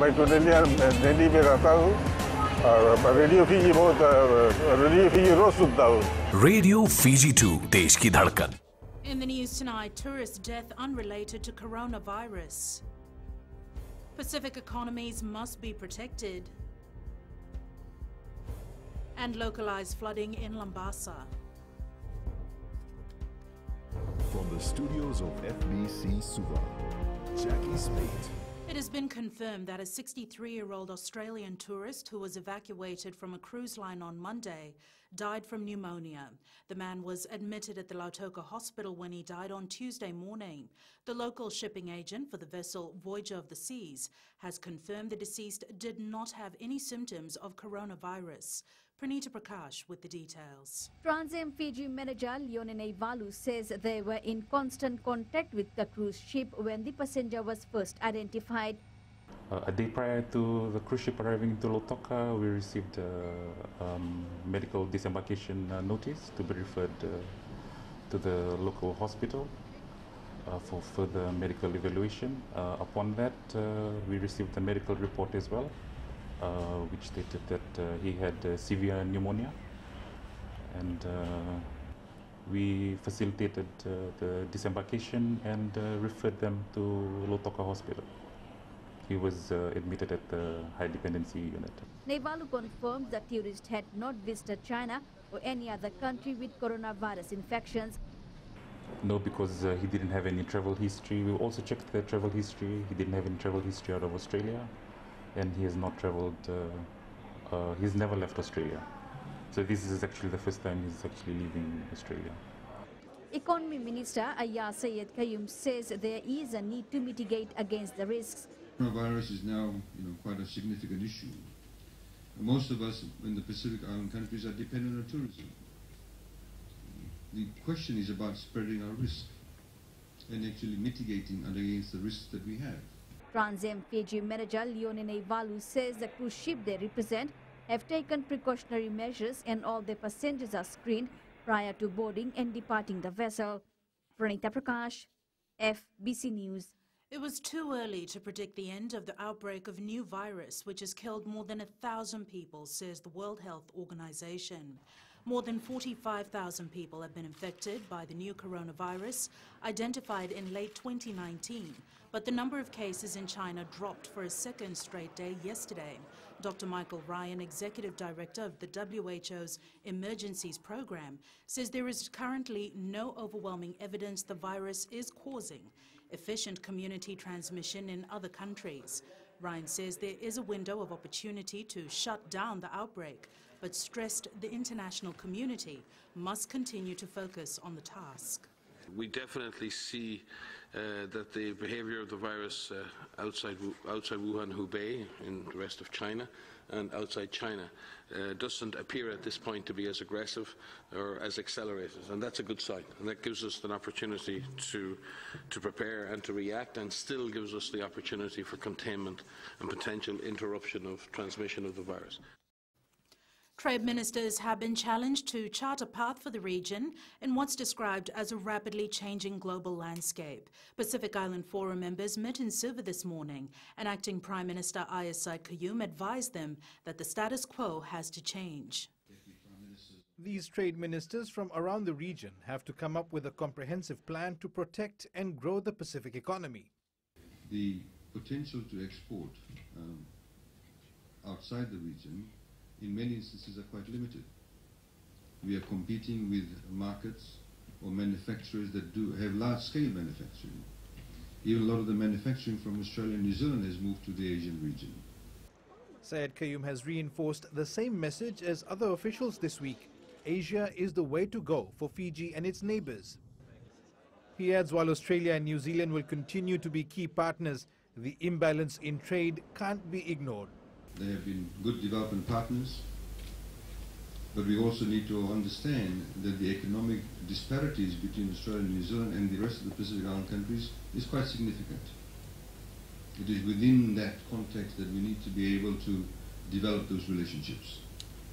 मैं तो दिल्ली में रहता हूँ और रेडियो फीजी रोज सुनता हूँ। रेडियो फीजी 2 देश की धड़कन। In the news tonight, tourist death unrelated to coronavirus. Pacific economies must be protected. And localized flooding in Lambasa. From the studios of FBC Suva, Jackie Smith. It has been confirmed that a 63-year-old Australian tourist who was evacuated from a cruise line on Monday died from pneumonia. The man was admitted at the Lautoka Hospital when he died on Tuesday morning. The local shipping agent for the vessel Voyager of the Seas has confirmed the deceased did not have any symptoms of coronavirus. Pranita Prakash with the details. Transam Fiji manager Leonine Valu says they were in constant contact with the cruise ship when the passenger was first identified. A day prior to the cruise ship arriving to Lautoka, we received a medical disembarkation notice to be referred to the local hospital for further medical evaluation. Upon that, we received the medical report as well, which stated that he had severe pneumonia, and we facilitated the disembarkation and referred them to Lautoka Hospital. He was admitted at the high dependency unit. Nevalu confirmed the tourist had not visited China or any other country with coronavirus infections. No, because he didn't have any travel history. We also checked the travel history. He didn't have any travel history out of Australia, and he has not traveled, he's never left Australia. So this is actually the first time he's actually leaving Australia. Economy Minister Ayya Sayed Kayum says there is a need to mitigate against the risks. Coronavirus is now, quite a significant issue. Most of us in the Pacific Island countries are dependent on tourism. The question is about spreading our risk and actually mitigating against the risks that we have. Transam Fiji manager Leonine Valu says the cruise ship they represent have taken precautionary measures and all their passengers are screened prior to boarding and departing the vessel. Pranita Prakash, FBC News. It was too early to predict the end of the outbreak of new virus, which has killed more than 1,000 people, says the World Health Organization. More than 45,000 people have been infected by the new coronavirus, identified in late 2019. But the number of cases in China dropped for a second straight day yesterday. Dr. Michael Ryan, Executive Director of the WHO's Emergencies Program, says there is currently no overwhelming evidence the virus is causing efficient community transmission in other countries. Ryan says there is a window of opportunity to shut down the outbreak, but stressed the international community must continue to focus on the task. We definitely see that the behavior of the virus outside Wuhan, Hubei, in the rest of China, and outside China doesn't appear at this point to be as aggressive or as accelerated, and that's a good sign, and that gives us an opportunity to prepare and to react, and still gives us the opportunity for containment and potential interruption of transmission of the virus. Trade ministers have been challenged to chart a path for the region in what's described as a rapidly changing global landscape. Pacific Island Forum members met in Suva this morning, and Acting Prime Minister Ayya Said Kayum advised them that the status quo has to change. These trade ministers from around the region have to come up with a comprehensive plan to protect and grow the Pacific economy. The potential to export outside the region in many instances are quite limited. We are competing with markets or manufacturers that do have large-scale manufacturing. Even a lot of the manufacturing from Australia and New Zealand has moved to the Asian region. Syed Kayum has reinforced the same message as other officials this week. Asia is the way to go for Fiji and its neighbours. He adds while Australia and New Zealand will continue to be key partners, the imbalance in trade can't be ignored. They have been good development partners, but we also need to understand that the economic disparities between Australia and New Zealand and the rest of the Pacific Island countries is quite significant. It is within that context that we need to be able to develop those relationships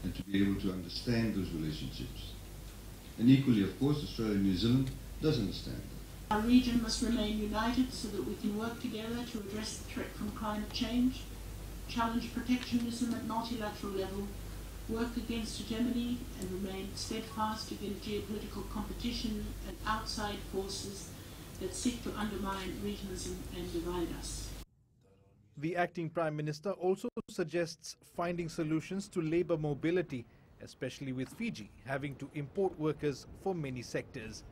and to be able to understand those relationships. And equally, of course, Australia and New Zealand does understand that. Our region must remain united so that we can work together to address the threat from climate change challenge protectionism at multilateral level, work against hegemony, and remain steadfast against geopolitical competition and outside forces that seek to undermine regionalism and divide us. The acting Prime Minister also suggests finding solutions to labour mobility, especially with Fiji having to import workers for many sectors.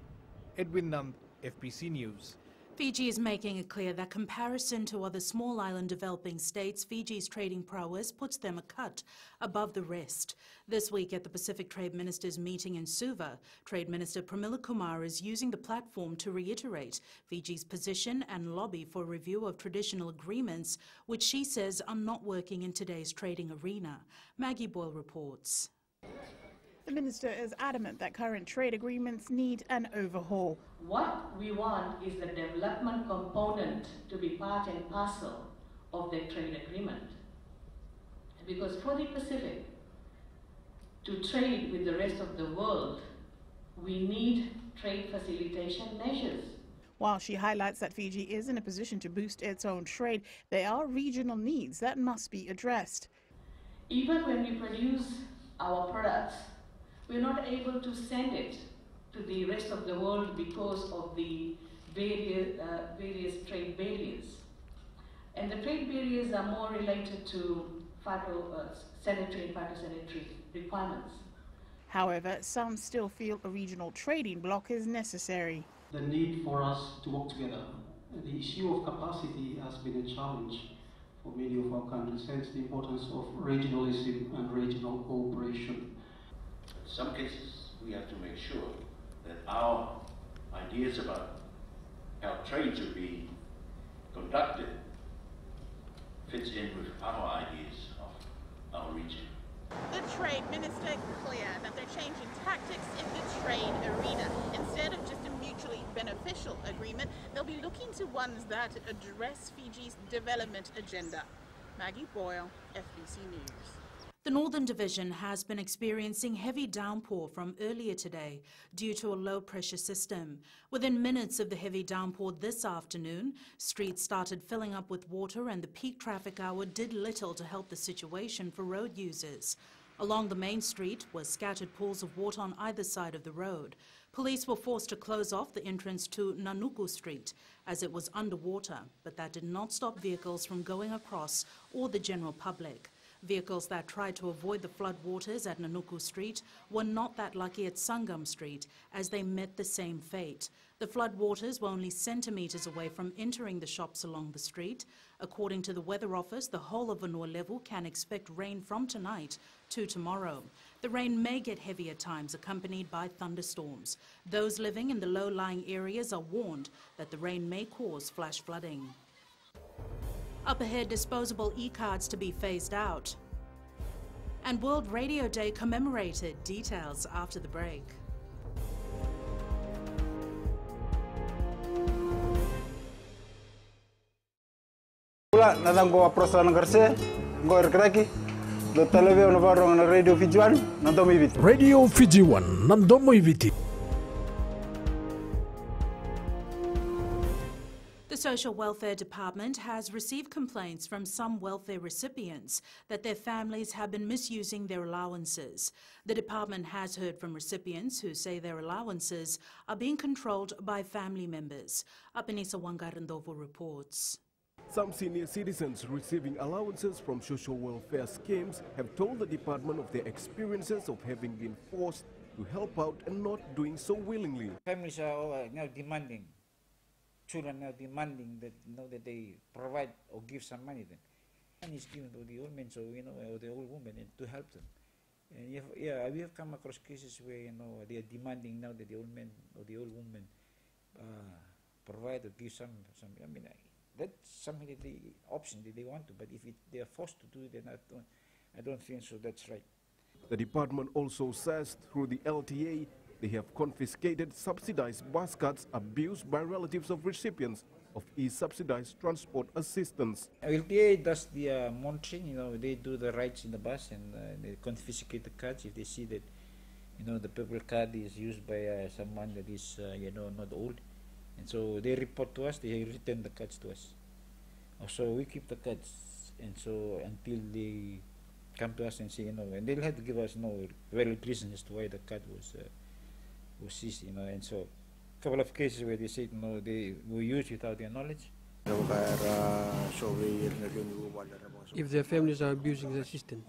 Edwin Nand, FBC News. Fiji is making it clear that comparison to other small island developing states, Fiji's trading prowess puts them a cut above the rest. This week at the Pacific Trade Ministers meeting in Suva, Trade Minister Pramila Kumar is using the platform to reiterate Fiji's position and lobby for review of traditional agreements, which she says are not working in today's trading arena. Maggie Boyle reports. The minister is adamant that current trade agreements need an overhaul. What we want is the development component to be part and parcel of the trade agreement. Because for the Pacific to trade with the rest of the world, we need trade facilitation measures. While she highlights that Fiji is in a position to boost its own trade, there are regional needs that must be addressed. Even when we produce our products, we're not able to send it to the rest of the world because of the various trade barriers. And the trade barriers are more related to sanitary and phytosanitary requirements. However, some still feel a regional trading bloc is necessary. The need for us to work together. The issue of capacity has been a challenge for many of our countries, hence the importance of regionalism and regional cooperation. In some cases, we have to make sure that our ideas about how trade should be conducted fits in with our ideas of our region. The Trade Minister clear that they're changing tactics in the trade arena. Instead of just a mutually beneficial agreement, they'll be looking to ones that address Fiji's development agenda. Maggie Boyle, FBC News. The Northern Division has been experiencing heavy downpour from earlier today due to a low-pressure system. Within minutes of the heavy downpour this afternoon, streets started filling up with water and the peak traffic hour did little to help the situation for road users. Along the main street were scattered pools of water on either side of the road. Police were forced to close off the entrance to Nanuku Street as it was underwater, but that did not stop vehicles from going across or the general public. Vehicles that tried to avoid the flood waters at Nanuku Street were not that lucky at Sangam Street as they met the same fate. The flood waters were only centimetres away from entering the shops along the street. According to the Weather Office, the whole of Vanua level can expect rain from tonight to tomorrow. The rain may get heavy at times, accompanied by thunderstorms. Those living in the low-lying areas are warned that the rain may cause flash flooding. Up ahead, disposable e-cards to be phased out. And World Radio Day commemorated. Details after the break. Pula natang ko aprosan ngarse, go erkraki. Do televizyon na barong na Radio Fiji 1 nandomo ibiti. Radio Fiji 1 nandomo ibiti. The Social Welfare Department has received complaints from some welfare recipients that their families have been misusing their allowances. The department has heard from recipients who say their allowances are being controlled by family members. Apenisa Wangarandovo reports. Some senior citizens receiving allowances from social welfare schemes have told the department of their experiences of having been forced to help out and not doing so willingly. Families are now demanding. Children are demanding that that they provide or give some money. Then, and it's given to the old men, so or the old women, and to help them. And we have come across cases where they are demanding now that the old men or the old woman provide or give some. I mean, that's something that the option that they want to. But if they are forced to do it, then I don't think so. That's right. The department also says through the LTA. They have confiscated subsidized bus cards abused by relatives of recipients of e-subsidized transport assistance. LTA does the monitoring, they do the rides in the bus and they confiscate the cards if they see that, the purple card is used by someone that is, not old. And so they report to us, they return the cards to us. So we keep the cards and so until they come to us and say, and they'll have to give us, valid reasons as to why the card was seized, and so a couple of cases where they said, they were used without their knowledge. If their families are abusing the system,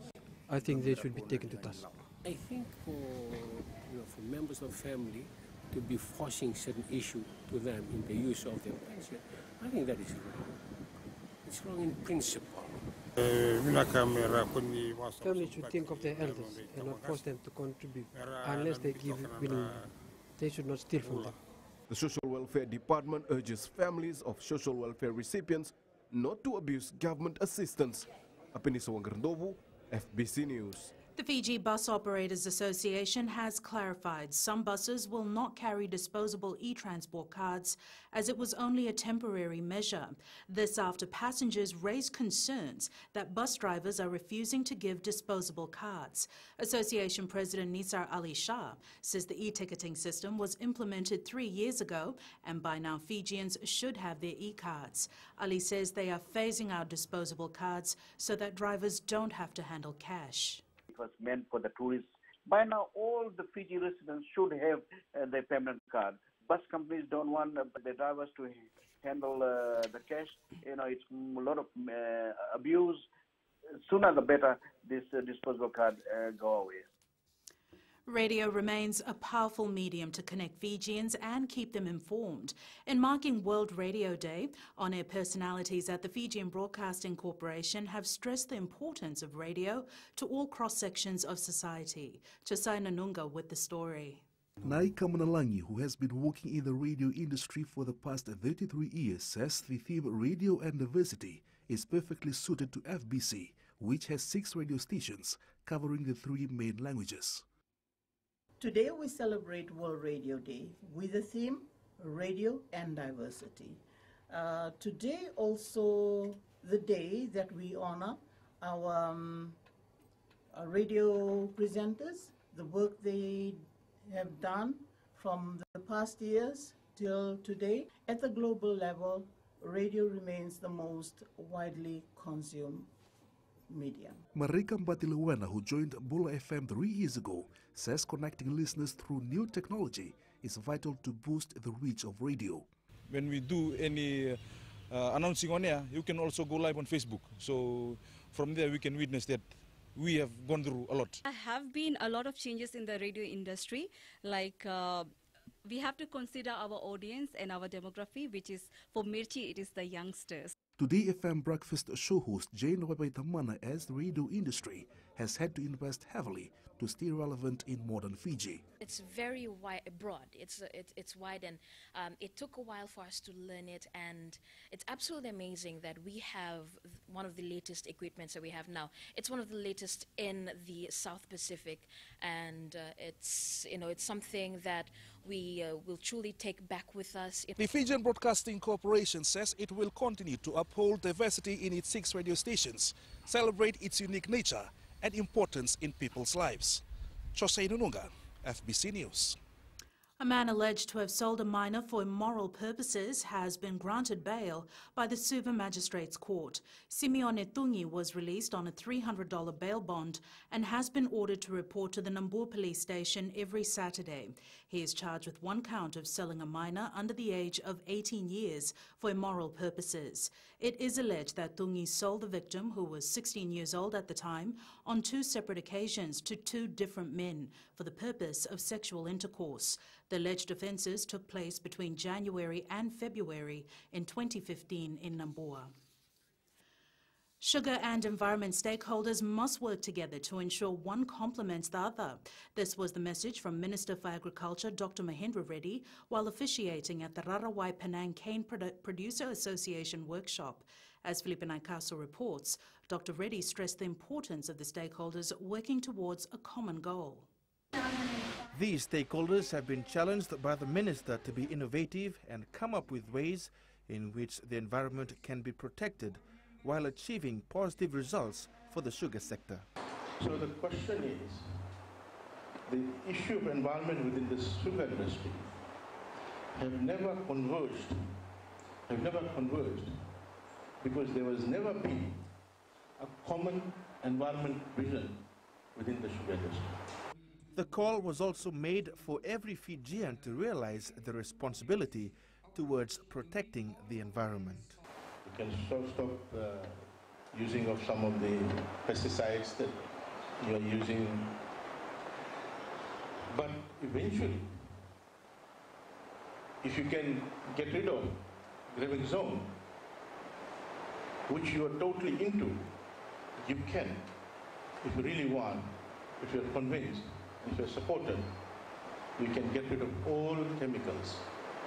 I think they should be taken to task. I think for members of family to be forcing certain issue to them in the use of their pension, I think that is wrong. It's wrong in principle. Families should think of their elders and not force them to contribute unless they give willingly. They should not steal from them. The Social Welfare Department urges families of social welfare recipients not to abuse government assistance. Apeniso Wangrandovu, FBC News. The Fiji Bus Operators Association has clarified some buses will not carry disposable e-transport cards as it was only a temporary measure. This after passengers raised concerns that bus drivers are refusing to give disposable cards. Association President Nisar Ali Shah says the e-ticketing system was implemented 3 years ago and by now Fijians should have their e-cards. Ali says they are phasing out disposable cards so that drivers don't have to handle cash. Was meant for the tourists. By now, all the Fiji residents should have their permanent card. Bus companies don't want the drivers to handle the cash. It's a lot of abuse. Sooner the better this disposable card go away. Radio remains a powerful medium to connect Fijians and keep them informed. In marking World Radio Day, on-air personalities at the Fijian Broadcasting Corporation have stressed the importance of radio to all cross-sections of society. Chosai Nanunga with the story. Naika Manalangi, who has been working in the radio industry for the past 33 years, says the theme Radio and Diversity is perfectly suited to FBC, which has 6 radio stations covering the 3 main languages. Today we celebrate World Radio Day with the theme Radio and Diversity. Today also the day that we honor our radio presenters, the work they have done from the past years till today. At the global level, radio remains the most widely consumed medium. Marika Mbatiluwena, who joined Bula FM 3 years ago, says connecting listeners through new technology is vital to boost the reach of radio. When we do any announcing on air, you can also go live on Facebook. So from there we can witness that we have gone through a lot. There have been a lot of changes in the radio industry, like we have to consider our audience and our demography, which is, for Mirchi, it is the youngsters. Today, FM breakfast show host Jane Wabaitamana as the radio industry has had to invest heavily to stay relevant in modern Fiji. It's very broad. It's wide, and it took a while for us to learn it. And it's absolutely amazing that we have one of the latest equipments that we have now. It's one of the latest in the South Pacific, and it's something that we will truly take back with us. The Fijian Broadcasting Corporation says it will continue to uphold diversity in its 6 radio stations, celebrate its unique nature and importance in people's lives. Chosei Nununga, FBC News. A man alleged to have sold a minor for immoral purposes has been granted bail by the Suva Magistrates Court. Simeone Tungi was released on a $300 bail bond and has been ordered to report to the Nambur police station every Saturday. He is charged with 1 count of selling a minor under the age of 18 years for immoral purposes. It is alleged that Tungi sold the victim, who was 16 years old at the time, on 2 separate occasions to 2 different men for the purpose of sexual intercourse. The alleged offences took place between January and February in 2015 in Nambua. Sugar and environment stakeholders must work together to ensure one complements the other. This was the message from Minister for Agriculture Dr. Mahendra Reddy while officiating at the Rarawai Penang Cane Producer Association workshop. As Felipe Naikaso reports, Dr. Reddy stressed the importance of the stakeholders working towards a common goal. These stakeholders have been challenged by the Minister to be innovative and come up with ways in which the environment can be protected while achieving positive results for the sugar sector. So the question is, the issue of environment within the sugar industry have never converged because there was never been a common environment vision within the sugar industry. The call was also made for every Fijian to realize the responsibility towards protecting the environment. We can stop using of some of the pesticides that you are using, but eventually, if you can get rid of graving zone, which you are totally into, you can, if you really want, if you are convinced, if you are supported, you can get rid of all chemicals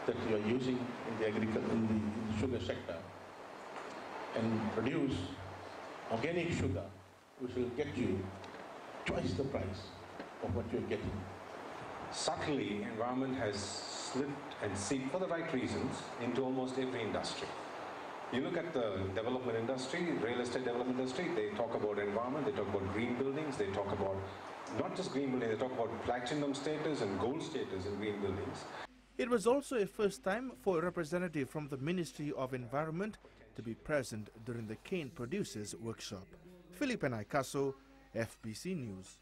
that you are using in the in the sugar sector and produce organic sugar, which will get you twice the price of what you're getting. Subtly, environment has slipped and seeped for the right reasons into almost every industry. You look at the development industry, real estate development industry, they talk about environment, they talk about green buildings, they talk about not just green buildings, they talk about platinum status and gold status in green buildings. It was also a first time for a representative from the Ministry of Environment to be present during the cane producers workshop. Philippe Naikaso, FBC News.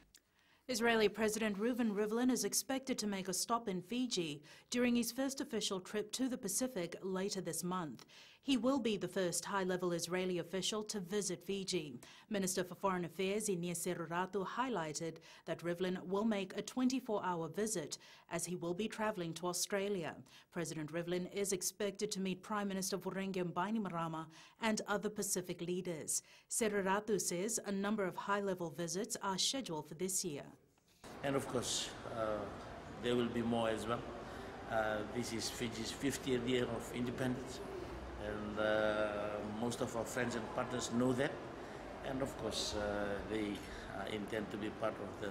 Israeli President Reuven Rivlin is expected to make a stop in Fiji during his first official trip to the Pacific later this month. He will be the first high-level Israeli official to visit Fiji. Minister for Foreign Affairs Ines Seruratu highlighted that Rivlin will make a 24-hour visit as he will be travelling to Australia. President Rivlin is expected to meet Prime Minister Vurenge Bainimarama and other Pacific leaders. Seruratu says a number of high-level visits are scheduled for this year. And of course, there will be more as well. This is Fiji's 50th year of independence, and most of our friends and partners know that. And of course, they intend to be part of the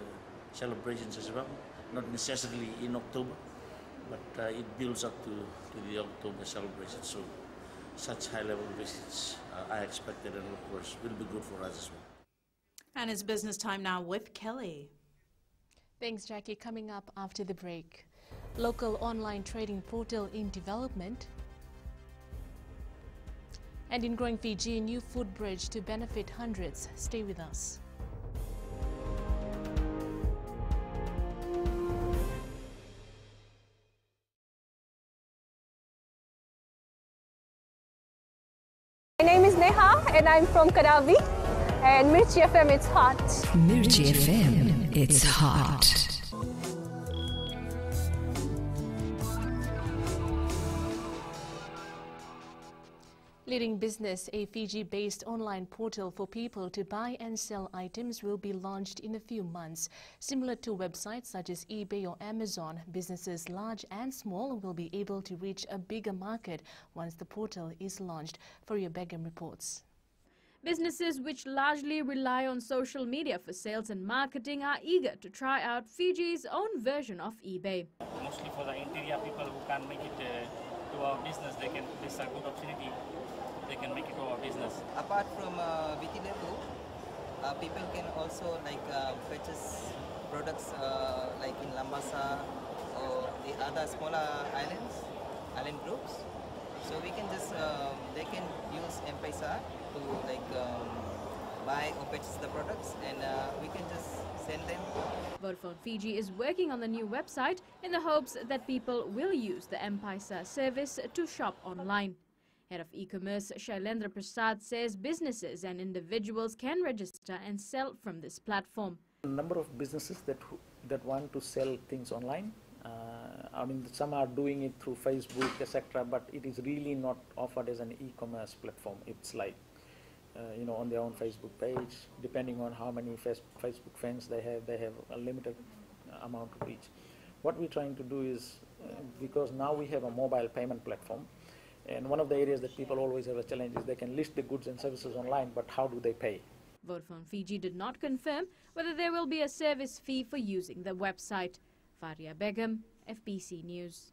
celebrations as well, not necessarily in October, but it builds up to the October celebration. So such high-level visits are expected, and of course will be good for us as well. And it's business time now with Kelly. Thanks, Jackie. Coming up after the break, local online trading portal in development, and in growing Fiji, new food bridge to benefit hundreds. Stay with us. My name is Neha and I'm from Kadavi, and Mirchi FM, it's hot. Mirchi FM, it's hot. Leading Business, a Fiji-based online portal for people to buy and sell items, will be launched in a few months. Similar to websites such as eBay or Amazon, businesses large and small will be able to reach a bigger market once the portal is launched. Faria Begum reports. Businesses which largely rely on social media for sales and marketing are eager to try out Fiji's own version of eBay. Mostly for the interior people who can't make it to our business, this is a good opportunity. They can make it to our business. Apart from BT level, people can also purchase products like in Lambasa or the other smaller island groups. So we can just they can use M-Pesa to buy or purchase the products, and we can just send them. Vodafone Fiji is working on the new website in the hopes that people will use the M-Pesa service to shop online. Head of e-commerce Shailendra Prasad says businesses and individuals can register and sell from this platform. A number of businesses that want to sell things online. I mean, some are doing it through Facebook, etc., but it is really not offered as an e-commerce platform. It's like, on their own Facebook page, depending on how many Facebook fans they have a limited amount of reach. What we're trying to do is, because now we have a mobile payment platform, and one of the areas that people always have a challenge is they can list the goods and services online, but how do they pay? Vodafone Fiji did not confirm whether there will be a service fee for using the website. Faria Begum, FBC News.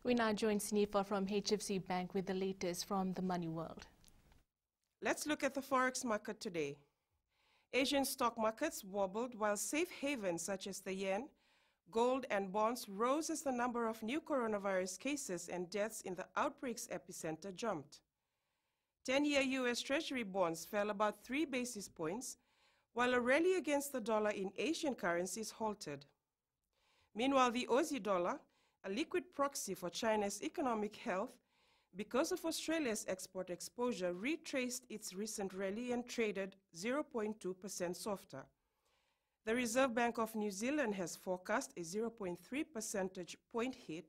We now join Snifa from HFC Bank with the latest from the money world. Let's look at the forex market today. Asian stock markets wobbled while safe havens such as the yen, gold and bonds rose as the number of new coronavirus cases and deaths in the outbreak's epicenter jumped. 10-year U.S. Treasury bonds fell about 3 basis points, while a rally against the dollar in Asian currencies halted. Meanwhile, the Aussie dollar, a liquid proxy for China's economic health, because of Australia's export exposure, retraced its recent rally and traded 0.2% softer. The Reserve Bank of New Zealand has forecast a 0.3 percentage point hit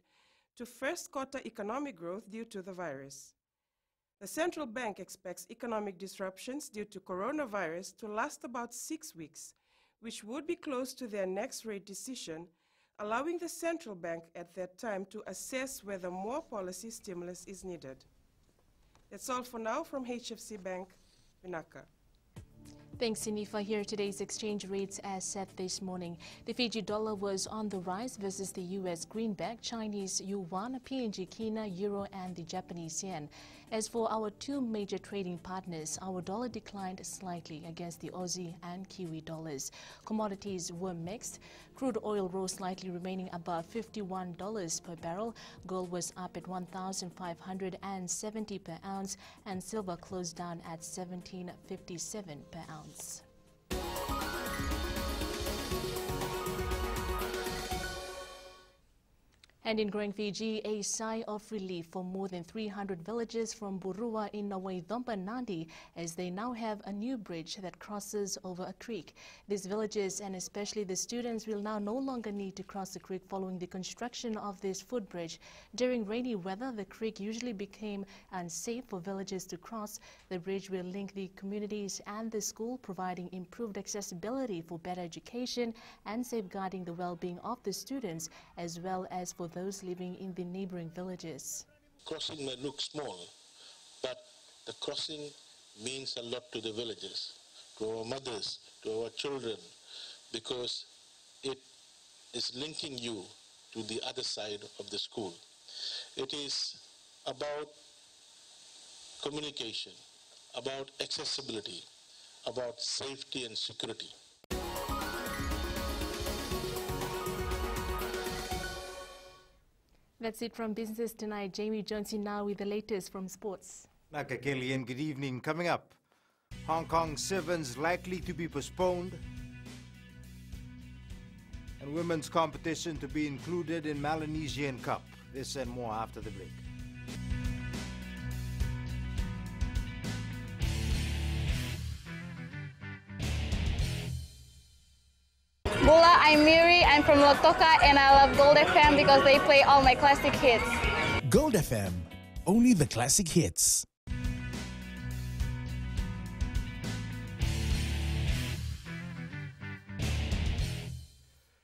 to first quarter economic growth due to the virus. The central bank expects economic disruptions due to coronavirus to last about 6 weeks, which would be close to their next rate decision, allowing the central bank at that time to assess whether more policy stimulus is needed. That's all for now from HFC Bank, Vinaka. Thanks, Sinifa. Here are today's exchange rates as set this morning. The Fiji dollar was on the rise versus the US greenback, Chinese yuan, PNG kina, euro, and the Japanese yen. As for our two major trading partners, our dollar declined slightly against the Aussie and Kiwi dollars. Commodities were mixed. Crude oil rose slightly, remaining above $51 per barrel. Gold was up at $1,570 per ounce, and silver closed down at $17.57 per ounce. And in growing Fiji, a sigh of relief for more than 300 villagers from Burua in Nawaidompa, Nadi, as they now have a new bridge that crosses over a creek. These villagers, and especially the students, will now no longer need to cross the creek following the construction of this footbridge. During rainy weather, the creek usually became unsafe for villagers to cross. The bridge will link the communities and the school, providing improved accessibility for better education and safeguarding the well-being of the students, as well as for those living in the neighboring villages. Crossing may look small, but the crossing means a lot to the villagers, to our mothers, to our children, because it is linking you to the other side of the school. It is about communication, about accessibility, about safety and security. That's it from Business Tonight. Jamie Jones now with the latest from sports. Naka Kelly, and good evening. Coming up, Hong Kong Sevens likely to be postponed, and women's competition to be included in Melanesian Cup. This and more after the break. Bola, I'm Miri, I'm from Lotoka, and I love Gold FM because they play all my classic hits. Gold FM, only the classic hits.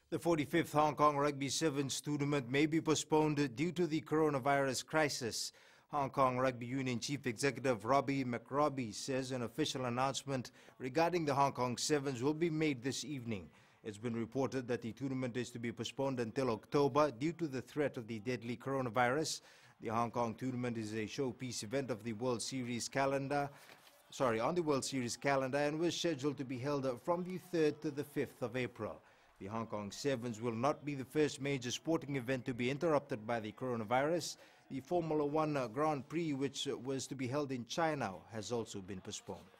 The 45th Hong Kong Rugby Sevens tournament may be postponed due to the coronavirus crisis. Hong Kong Rugby Union Chief Executive Robbie McRobbie says an official announcement regarding the Hong Kong Sevens will be made this evening. It's been reported that the tournament is to be postponed until October due to the threat of the deadly coronavirus. The Hong Kong tournament is a showpiece event of the World Series calendar, on the World Series calendar, and was scheduled to be held from the 3rd to the 5th of April. The Hong Kong Sevens will not be the first major sporting event to be interrupted by the coronavirus. The Formula One Grand Prix, which was to be held in China, has also been postponed.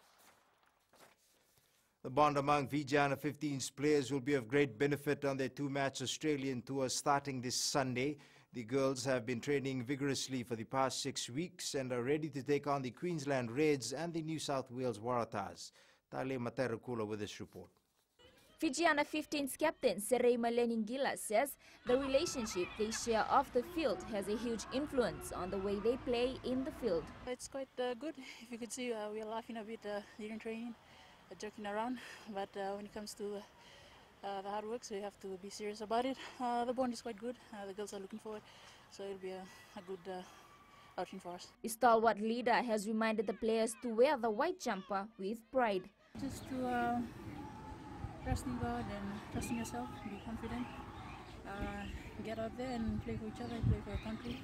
The bond among Fiji Under 15's players will be of great benefit on their two-match Australian tour starting this Sunday. The girls have been training vigorously for the past 6 weeks and are ready to take on the Queensland Reds and the New South Wales Waratahs. Tale Materakula with this report. Fiji Under 15's captain Serei Maleningila says the relationship they share off the field has a huge influence on the way they play in the field. It's quite good. If you could see, we are laughing a bit during training. Joking around, but when it comes to the hard work, so you have to be serious about it. The bond is quite good. The girls are looking forward, so it'll be a good outing for us. The stalwart leader has reminded the players to wear the white jumper with pride. Just to trust in God and trust in yourself, be confident, get out there and play for each other, play for your country,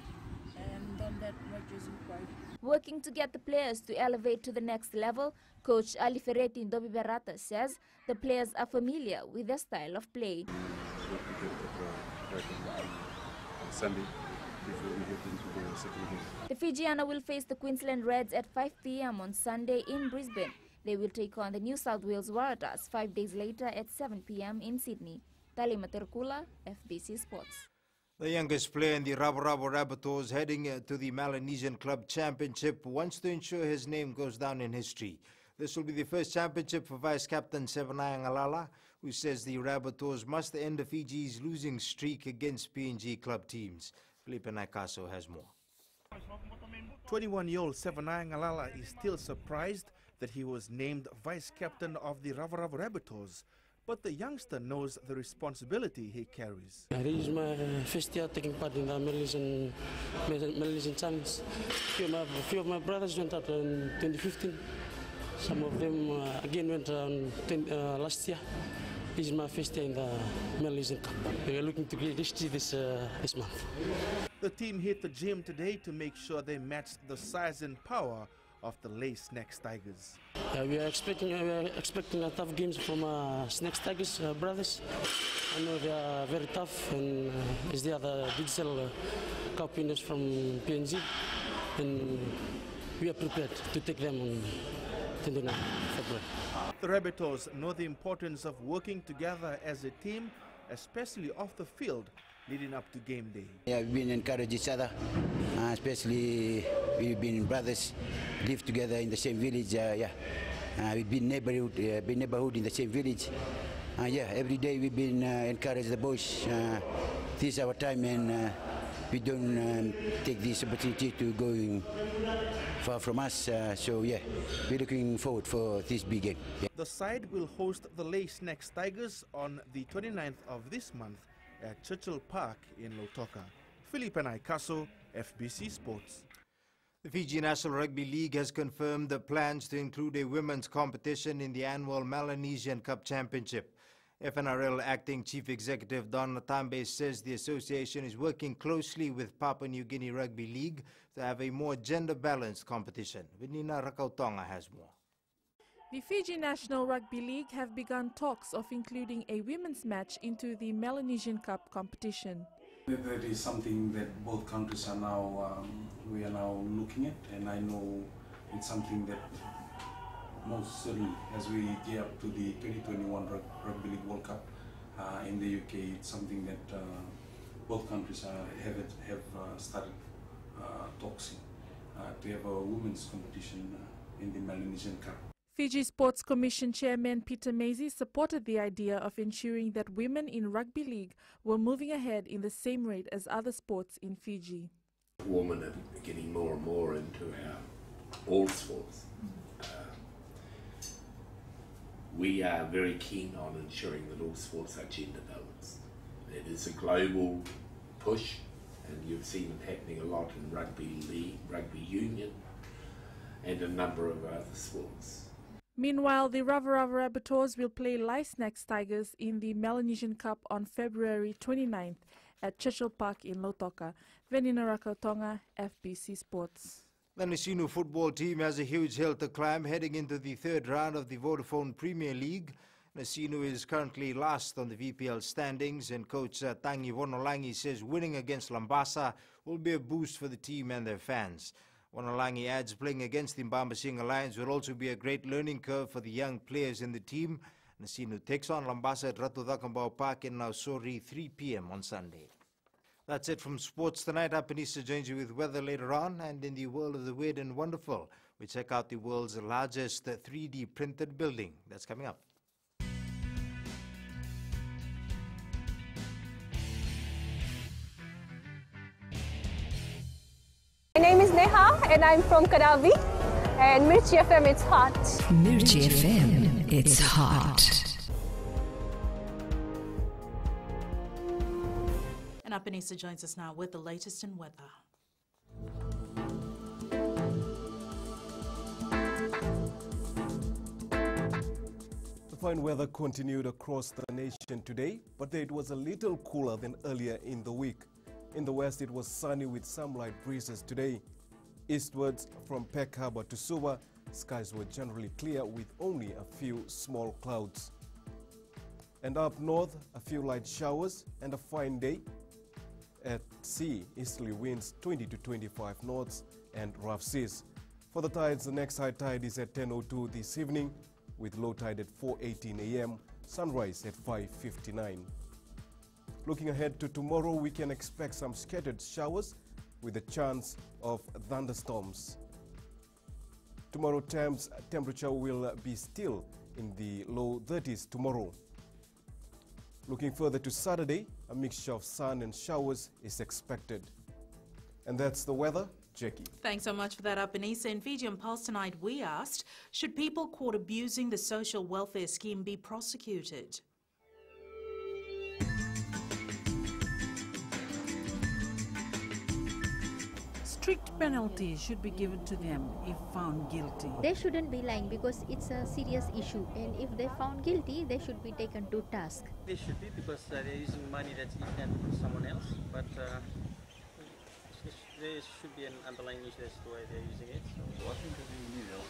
and done that white jersey with pride. Working to get the players to elevate to the next level, Coach Ali Ferretti Ndobi Berata says the players are familiar with their style of play. On Sunday, before we get into the second game. The Fijiana will face the Queensland Reds at 5 p.m. on Sunday in Brisbane. They will take on the New South Wales Waratahs 5 days later at 7 p.m. in Sydney. Talima Terkula, FBC Sports. The youngest player in the Ravarava Rabbitohs heading to the Melanesian Club Championship wants to ensure his name goes down in history. This will be the first championship for Vice-Captain Sevanaya Ngalala, who says the Rabbitohs must end Fiji's losing streak against PNG club teams. Felipe Naikaso has more. 21-year-old Sevanaya Ngalala is still surprised that he was named Vice-Captain of the Ravarava Rabbitohs, but the youngster knows the responsibility he carries. This is my first year taking part in the Melanesian Challenge. A few of my brothers went out in 2015. Some of them again went last year. This is my first year in the Melanesian Cup. We are looking to create history this month. The team hit the gym today to make sure they matched the size and power of the Lace Snakes Tigers. We are expecting tough games from Snakes Tigers brothers. I know they are very tough, and as they are the digital cup winners from PNG, and we are prepared to take them on 29 February. The Rabbitohs know the importance of working together as a team, especially off the field, leading up to game day. Yeah, we've been encouraging each other, especially we've been brothers, live together in the same village. We've been neighborhood in the same village. Every day we've been encourage the boys. This is our time, and we don't take this opportunity to go far from us. We're looking forward for this big game. Yeah. The side will host the Lace Snakes Tigers on the 29th of this month at Churchill Park in Lautoka. Felipe Naikaso, FBC Sports. The Fiji National Rugby League has confirmed the plans to include a women's competition in the annual Melanesian Cup Championship. FNRL Acting Chief Executive Don Natambe says the association is working closely with Papua New Guinea Rugby League to have a more gender-balanced competition. Vinina Rakautonga has more. The Fiji National Rugby League have begun talks of including a women's match into the Melanesian Cup competition. That is something that both countries are now, we are now looking at, and I know it's something that most certainly as we gear up to the 2021 Rugby League World Cup in the UK, it's something that both countries have started talks to have a women's competition in the Melanesian Cup. Fiji Sports Commission Chairman Peter Maisie supported the idea of ensuring that women in rugby league were moving ahead in the same rate as other sports in Fiji. Women are getting more and more into all sports. We are very keen on ensuring that all sports are gender balanced. It is a global push, and you've seen it happening a lot in rugby league, rugby union, and a number of other sports. Meanwhile, the Ravarava Rabbitohs will play Lace Snakes Tigers in the Melanesian Cup on February 29th at Churchill Park in Lautoka. Venina Rakautonga, FBC Sports. The Nasinu football team has a huge hill to climb heading into the third round of the Vodafone Premier League. Nasinu is currently last on the VPL standings, and coach Tangi Wonolangi says winning against Lambasa will be a boost for the team and their fans. Wonolangi adds playing against the Mbambasing Lions will also be a great learning curve for the young players in the team. Nasinu takes on Lambasa at Ratu Dakambao Park in Nausori 3 p.m. on Sunday. That's it from sports tonight. Apanisa joins you with weather later on, and in the world of the weird and wonderful, we check out the world's largest 3D printed building. That's coming up. My name is Neha and I'm from Kadavi, and Mirchi FM, it's hot. Mirchi FM, it's hot. And Apanisa joins us now with the latest in weather. The fine weather continued across the nation today, but it was a little cooler than earlier in the week. In the west, it was sunny with some light breezes today. Eastwards, from Peck Harbor to Suva, skies were generally clear with only a few small clouds. And up north, a few light showers and a fine day. At sea, easterly winds 20 to 25 knots and rough seas. For the tides, the next high tide is at 10:02 this evening, with low tide at 4:18 a.m., sunrise at 5:59. Looking ahead to tomorrow, we can expect some scattered showers with a chance of thunderstorms. Tomorrow, temperature will be still in the low 30s tomorrow. Looking further to Saturday, a mixture of sun and showers is expected. And that's the weather. Jackie. Thanks so much for that, Albanese. In Fiji on Pulse tonight, we asked, should people caught abusing the social welfare scheme be prosecuted? Strict penalties should be given to them if found guilty. They shouldn't be lying because it's a serious issue, and if they found guilty, they should be taken to task. They should be, because they're using money that's intended for someone else, but there should be an underlying issue as to why they're using it. So I think that we need help.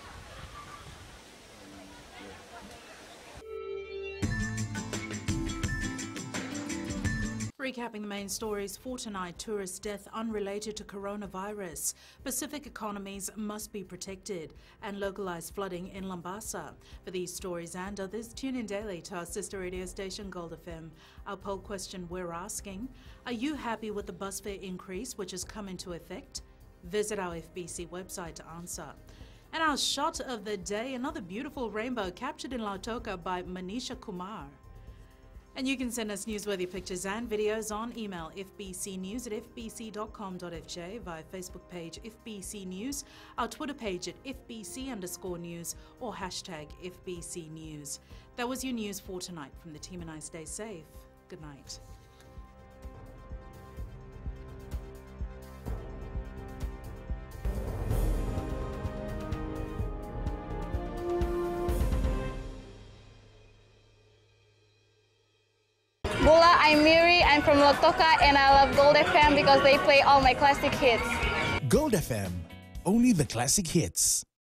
Recapping the main stories for tonight, tourist death unrelated to coronavirus. Pacific economies must be protected, and localized flooding in Lambasa. For these stories and others, tune in daily to our sister radio station Gold FM. Our poll question we're asking, are you happy with the bus fare increase which has come into effect? Visit our FBC website to answer. And our shot of the day, another beautiful rainbow captured in Lautoka by Manisha Kumar. And you can send us newsworthy pictures and videos on email fbcnews@fbc.com.fj, via Facebook page FBC News, our Twitter page at FBC_news, or hashtag FBC News. That was your news for tonight from the team, and I stay safe. Good night. Bula, I'm Miri, I'm from Lotoka, and I love Gold FM because they play all my classic hits. Gold FM, only the classic hits.